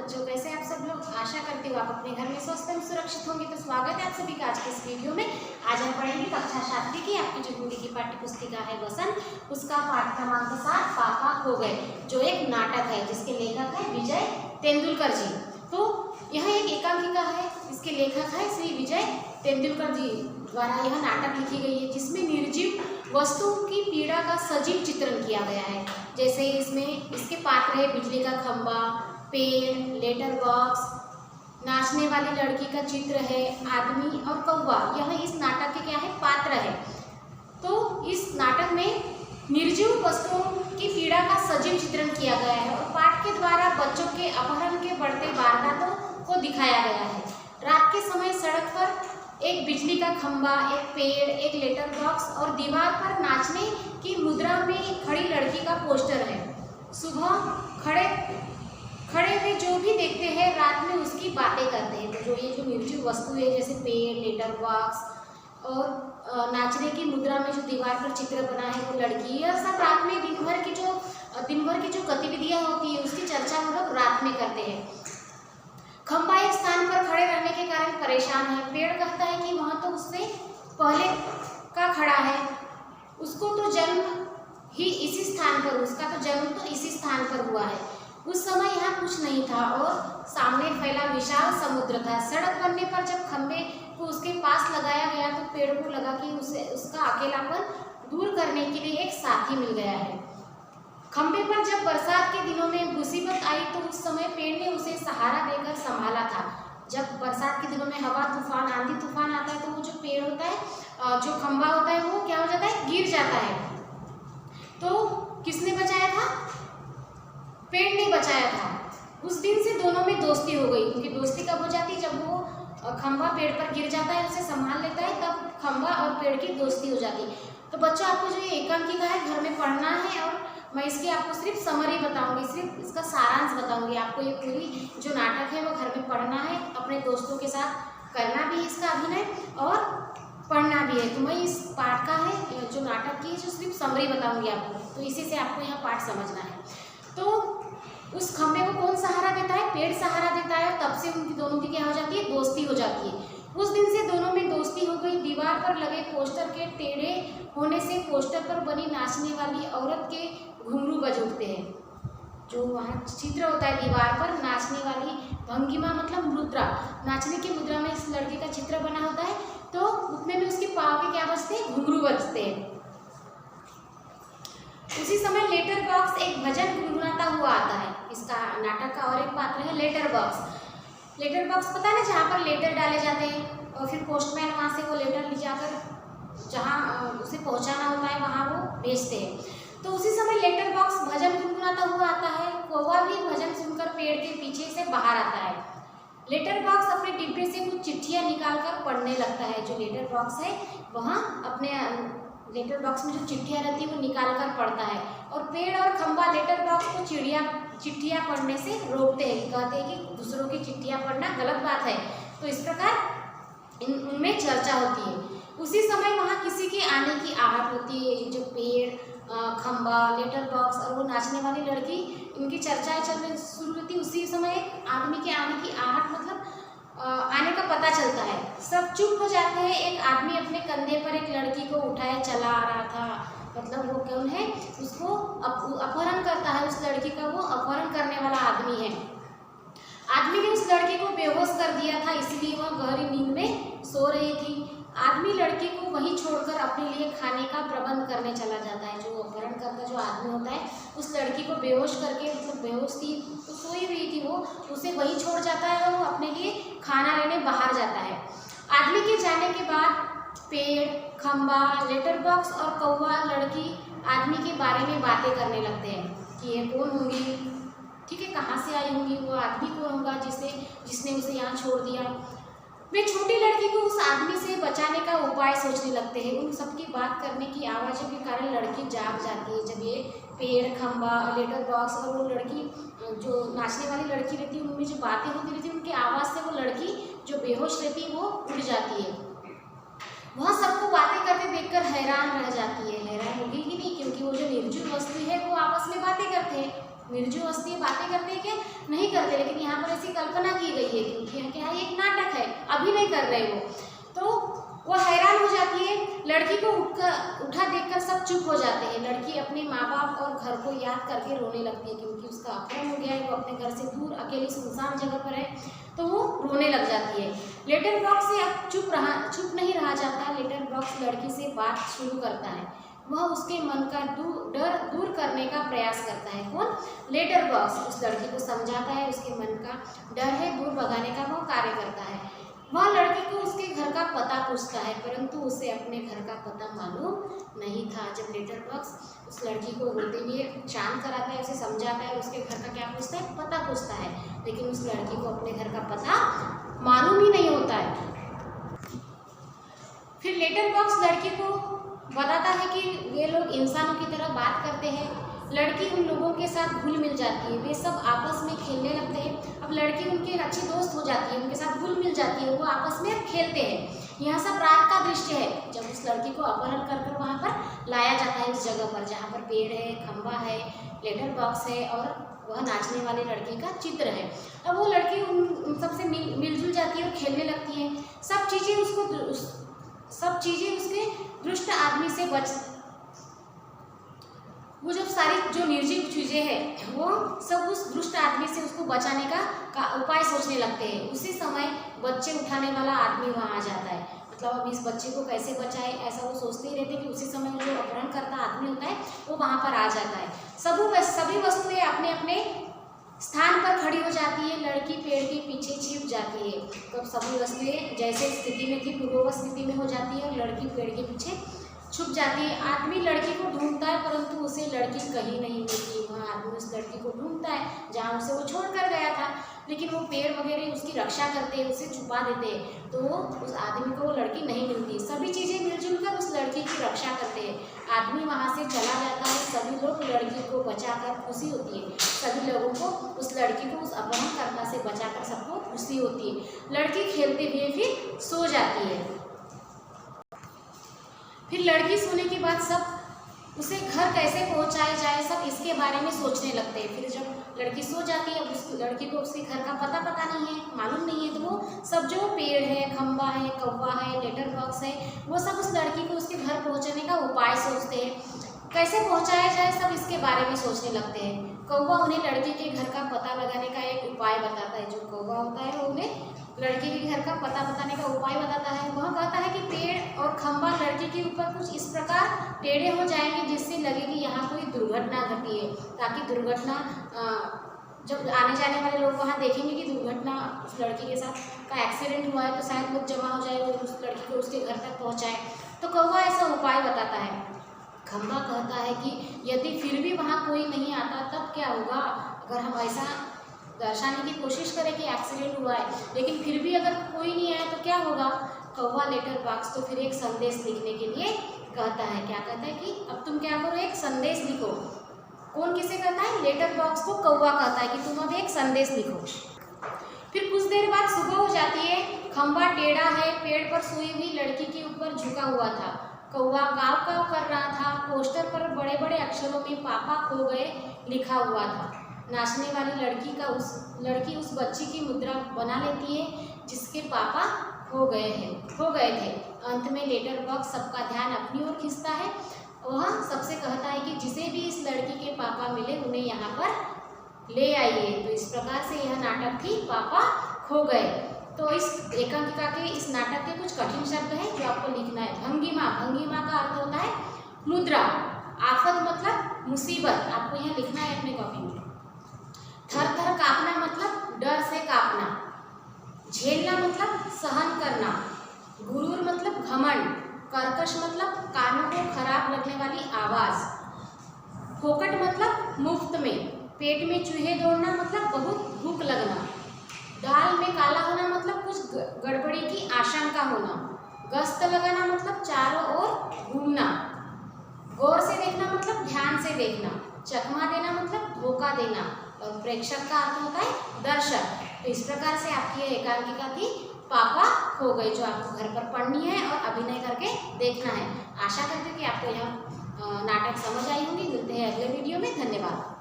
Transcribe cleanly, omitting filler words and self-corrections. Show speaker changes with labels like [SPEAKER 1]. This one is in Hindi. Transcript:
[SPEAKER 1] बच्चों, कैसे आप सब लोग? आशा करती हूँ आप अपने घर में स्वस्थ एवं सुरक्षित होंगे। तो स्वागत है आप सभी का आज के इस वीडियो में। आज हम पढ़ेंगे कक्षा 7 की आपकी जो हिंदी की पाठ्य पुस्तिका है वसंत, उसका पाठ क्रमांक 7 पापा खो गए, जो एक नाटक है जिसके लेखक है विजय तेंदुलकर जी। तो यह एक एकांकिका है, इसके लेखक है श्री विजय तेंदुलकर जी द्वारा यह नाटक लिखी गई है, जिसमें निर्जीव वस्तुओं की पीड़ा का सजीव चित्रण किया गया है। जैसे इसमें इसके पात्र है बिजली का खंबा, पेड़, लेटर बॉक्स, नाचने वाली लड़की का चित्र है, आदमी और कौवा, यह इस नाटक के क्या है पात्र है। तो इस नाटक में निर्जीव वस्तुओं की पीड़ा का सजीव चित्रण किया गया है और पाठ के द्वारा बच्चों के अपहरण के बढ़ते वारदातों को दिखाया गया है। रात के समय सड़क पर एक बिजली का खंबा, एक पेड़, एक लेटर बॉक्स और दीवार पर नाचने की मुद्रा में खड़ी लड़की का पोस्टर है। सुबह खड़े हुए जो भी देखते हैं रात में उसकी बातें करते हैं। तो जो ये जो निर्जीव वस्तु है जैसे पेड़, लेटर बॉक्स और नाचने की मुद्रा में जो दीवार पर चित्र बना है वो लड़की, यह सब रात में दिन भर की जो गतिविधियाँ होती है उसकी चर्चा हम लोग रात में करते हैं। खंबा एक स्थान पर खड़े रहने के कारण परेशान है। पेड़ कहता है कि वहाँ तो उससे पहले का खड़ा है, उसको तो जन्म ही इसी स्थान पर, उसका तो जन्म तो इसी स्थान पर हुआ है। उस समय यहाँ कुछ नहीं था और सामने फैला विशाल समुद्र था। सड़क बनने पर जब खंबे को उसके पास लगाया गया तो पेड़ को लगा कि उसे उसका अकेलापन दूर करने के लिए एक साथी मिल गया है। खंबे पर जब बरसात के दिनों में मुसीबत आई तो उस समय पेड़ ने उसे सहारा देकर संभाला था। जब बरसात के दिनों में हवा तूफान, आंधी तूफान आता है तो वो जो पेड़ होता है, जो खंबा होता है, वो क्या हो जाता है, गिर जाता है। तो किसने बचाया था? पेड़ ने बचाया था। उस दिन से दोनों में दोस्ती हो गई। उनकी दोस्ती कब हो जाती है? जब वो खंबा पेड़ पर गिर जाता है, उसे संभाल लेता है, तब खंबा और पेड़ की दोस्ती हो जाती है। तो बच्चों, आपको जो ये एकांकिका है घर में पढ़ना है और मैं इसकी आपको सिर्फ समरी बताऊंगी, सिर्फ इसका सारांश बताऊंगी। आपको ये पूरी जो नाटक है वो घर में पढ़ना है, अपने दोस्तों के साथ करना भी है इसका अभिनय और पढ़ना भी है। तो मैं इस पाठ का है जो नाटक की जो सिर्फ समरी बताऊंगी आपको, तो इसी से आपको यहाँ पाठ समझना है। तो उस खंबे को कौन सहारा देता है? पेड़ सहारा देता है। तब से उनकी दोनों की क्या हो जाती है? दोस्ती हो जाती है। उस दिन से दोनों में दोस्ती हो गई। दीवार पर लगे पोस्टर के टेढ़े होने से पोस्टर पर बनी नाचने वाली औरत के घुंघरू बज उठते हैं। जो वहाँ चित्र होता है दीवार पर, नाचने वाली भंगिमा मतलब मुद्रा, नाचने की मुद्रा में इस लड़के का चित्र बना होता है। तो उतने में उसके पाँव के क्या बजते हैं? घुंघरू बजते हैं। उसी समय लेटर बॉक्स एक भजन गुनगुनाता हुआ आता है। इसका नाटक का और एक पात्र है लेटर बॉक्स। लेटर बॉक्स पता है ना, जहाँ पर लेटर डाले जाते हैं और फिर पोस्टमैन वहाँ से वो लेटर ले जाकर जहाँ उसे पहुँचाना होता है वहाँ वो भेजते हैं। तो उसी समय लेटर बॉक्स भजन गुनगुनाता हुआ आता है। कौवा भी भजन सुनकर पेड़ के पीछे से बाहर आता है। लेटर बॉक्स अपने डिब्बे से कुछ चिट्ठियाँ निकालकर पढ़ने लगता है। जो लेटर बॉक्स है वहाँ अपने लेटर बॉक्स में जो चिट्ठियाँ रहती है वो निकाल कर पढ़ता है और पेड़ और खंबा लेटर बॉक्स को चिट्ठियाँ पढ़ने से रोकते हैं। कहते हैं कि दूसरों की चिट्ठियाँ पढ़ना गलत बात है। तो इस प्रकार उनमें चर्चा होती है। उसी समय वहाँ किसी के आने की आहट होती है। जो पेड़, खंबा, लेटर बॉक्स और वो नाचने वाली लड़की, इनकी चर्चाएं चलने शुरू होती। उसी समय एक आदमी के आने की आहट मतलब आने का पता चलता है। सब चुप हो जाते हैं। एक आदमी अपने कंधे पर एक लड़की को उठाए चला आ रहा था। मतलब वो कौन है? उसको अपहरण करता है। उस लड़की का वो अपहरण करने वाला आदमी है। आदमी ने उस लड़की को बेहोश कर दिया था, इसलिए वह गहरी नींद में सो रही थी। आदमी लड़की को वहीं छोड़कर अपने लिए खाने का प्रबंध करने चला जाता है। जो अपहरण करता जो आदमी होता है, उस लड़की को बेहोश करके, मतलब बेहोश थी तो सोई हुई थी वो, उसे वहीं छोड़ जाता है और वो अपने लिए खाना लेने बाहर जाता है। आदमी के जाने के बाद पेड़, खंबा, लेटर बॉक्स और कौवा लड़की आदमी के बारे में बातें करने लगते हैं कि ये कौन होंगी, ठीक है, कहाँ से आई होंगी, वो आदमी कौन होगा जिसने उसे यहाँ छोड़ दिया। वे छोटी लड़की को उस आदमी से बचाने का उपाय सोचने लगते हैं। उन सबकी बात करने की आवाज़ों के कारण लड़की जाग जाती है। जब ये पेड़, खंबा, लेटर बॉक्स और वो लड़की जो नाचने वाली लड़की रहती है, उनमें जो बातें होती रहती है, उनकी आवाज़ से वो लड़की जो बेहोश रहती है वो उड़ जाती है। वहाँ सबको बातें करते देखकर हैरान रह जाती है। हैरान होगी कि नहीं, क्योंकि वो जो निर्जीव वस्तु है वो आपस में बातें करते हैं। निर्जीव वस्तुएं बातें करते हैं क्या? नहीं करते, लेकिन यहाँ पर ऐसी कल्पना की गई है क्योंकि क्या है, एक नाटक है, अभिनय कर रहे वो। तो वो हैरान हो जाती है, लड़की को उठा देखकर सब चुप हो जाते हैं। लड़की अपने माँ बाप और घर को याद करके रोने लगती है क्योंकि उसका अपहरण हो गया है, वो अपने घर से दूर अकेली सुनसान जगह पर है, तो वो रोने लग जाती है। लेटर बॉक्स से अब चुप नहीं रहा जाता। लेटर बॉक्स लड़की से बात शुरू करता है, वह उसके मन का डर दूर करने का प्रयास करता है। कौन? लेटर बॉक्स उस लड़की को समझाता है, उसके मन का डर है दूर भगाने का वह कार्य करता है। वह लड़की को उसके घर का पता पूछता है, परंतु उसे अपने घर का पता मालूम नहीं था। जब लेटर बॉक्स उस लड़की को रोते हुए शांत कराता है, उसे समझाता है, उसके घर का क्या पूछता है? पता पूछता है, लेकिन उस लड़की को अपने घर का पता मालूम ही नहीं होता है। फिर लेटर बॉक्स लड़की को बताता है कि वे लोग इंसानों की तरह बात करते हैं। लड़की उन लोगों के साथ घुल मिल जाती है, वे सब आपस में खेलने लगते हैं। अब लड़की उनकी अच्छी दोस्त हो जाती है, उनके साथ घुल मिल जाती है, वो आपस में अब खेलते हैं। यह सब रात का दृश्य है, जब उस लड़की को अपहरण कर वहाँ पर लाया जाता है, उस जगह पर जहाँ पर पेड़ है, खंबा है, लेटर बॉक्स है और वह नाचने वाली लड़की का चित्र है। अब वो लड़की उन सबसे मिलजुल जाती है और खेलने लगती है। सब चीज़ें उसके दुष्ट आदमी से वो जब सारी जो निर्जीव चीज़ें हैं वो सब उस दुष्ट आदमी से उसको बचाने का उपाय सोचने लगते हैं। उसी समय बच्चे उठाने वाला आदमी वहाँ आ जाता है, मतलब अब इस बच्चे को कैसे बचाए, ऐसा वो सोचते ही रहते कि उसी समय जो अपहरण करता आदमी होता है वो वहाँ पर आ जाता है। सभी वस्तुएं अपने अपने स्थान पर खड़ी हो जाती है। लड़की पेड़ के पीछे छिप जाती है, तो सभी वस्तुएं जैसे स्थिति में थी पूर्ववत स्थिति में हो जाती है और लड़की पेड़ के पीछे छुप जाती है। आदमी लड़की को ढूंढता है, परंतु उसे लड़की कहीं नहीं मिलती। वहाँ आदमी उस लड़की को ढूंढता है जहाँ उसे वो छोड़ कर गया था, लेकिन वो पेड़ वगैरह उसकी रक्षा करते हैं, उसे छुपा देते हैं, तो उस आदमी को वो लड़की नहीं मिलती। सभी चीज़ें मिलजुल कर उस लड़की की रक्षा करते हैं। आदमी वहाँ से चला जाता है, सभी लोग लड़की को बचाकर खुशी होती है। सभी लोगों को उस लड़की को उस अपहरणकर्ता से बचाकर सबको खुशी होती है। लड़की खेलते हुए फिर सो जाती है। फिर लड़की सोने के बाद सब उसे घर कैसे पहुंचाया जाए, सब इसके बारे में सोचने लगते हैं। फिर जब लड़की सो जाती है, उस लड़की को उसके घर का पता नहीं है, मालूम नहीं है, तो वो सब जो पेड़ है, खंबा है, कौवा है, लेटर बॉक्स है, वो सब उस लड़की को उसके घर पहुंचाने का उपाय सोचते हैं। कैसे पहुंचाया जाए, सब इसके बारे में सोचने लगते हैं। कौवा उन्हें लड़की के घर का पता लगाने का एक उपाय बताता है। जो कौवा होता है वो उन्हें लड़की के घर का पता बताने का उपाय बताता है। वह कहता है कि पेड़ और खंबा लड़की के ऊपर कुछ इस प्रकार टेढ़े हो जाएंगे जिससे लगे कि यहाँ कोई दुर्घटना घटी है, ताकि दुर्घटना जब आने जाने वाले लोग वहाँ देखेंगे कि दुर्घटना उस लड़की के साथ का एक्सीडेंट हुआ है, तो शायद लोग जमा हो जाए और उस लड़की को उसके घर तक पहुँचाए। तो कौवा ऐसा उपाय बताता है। खंबा कहता है कि यदि फिर भी वहाँ कोई नहीं आता तब क्या होगा, अगर हम ऐसा दर्शाने की कोशिश करें कि एक्सीडेंट हुआ है, लेकिन फिर भी अगर कोई नहीं आया तो क्या होगा। कौवा लेटर बॉक्स तो फिर एक संदेश लिखने के लिए कहता है। क्या कहता है कि अब तुम क्या करो, एक संदेश लिखो। कौन किसे कहता है? लेटर बॉक्स को कौवा कहता है कि तुम अब एक संदेश लिखो। फिर कुछ देर बाद सुबह हो जाती है। खंबा टेढ़ा है, पेड़ पर सोई हुई लड़की के ऊपर झुका हुआ था। कौवा काव काव कर रहा था। पोस्टर पर बड़े बड़े अक्षरों में पापा खो गए लिखा हुआ था। नाचने वाली लड़की उस बच्ची की मुद्रा बना लेती है जिसके पापा खो गए थे। अंत में लेटर बॉक्स सबका ध्यान अपनी ओर खींचता है। वह सबसे कहता है कि जिसे भी इस लड़की के पापा मिले उन्हें यहाँ पर ले आइए। तो इस प्रकार से यह नाटक थी पापा खो गए। तो इस एकांकिका के इस नाटक के कुछ कठिन शब्द हैं जो आपको लिखना है। भंगिमा, भंगिमा का अर्थ होता है मुद्रा। आफत मतलब मुसीबत, आपको यहाँ लिखना है अपने कॉपी में। थर थर कांपना मतलब डर से कांपना। झेलना मतलब सहन करना। गुरूर मतलब घमंड। कर्कश मतलब कानों को खराब लगने वाली आवाज। फोकट मतलब मुफ्त में। पेट में चूहे दौड़ना मतलब बहुत भूख लगना। दाल में काला होना मतलब कुछ गड़बड़ी की आशंका होना। गश्त लगाना मतलब चारों ओर घूमना। गौर से देखना मतलब ध्यान से देखना। चकमा देना मतलब धोखा देना। और प्रेक्षक का अर्थ होता है दर्शक। तो इस प्रकार से आपकी यह एकांकिका थी पापा खो गए, जो आपको घर पर पढ़नी है और अभिनय करके देखना है। आशा करती हूँ कि आपको यह नाटक समझ आई होंगी। मिलते हैं अगले वीडियो में। धन्यवाद।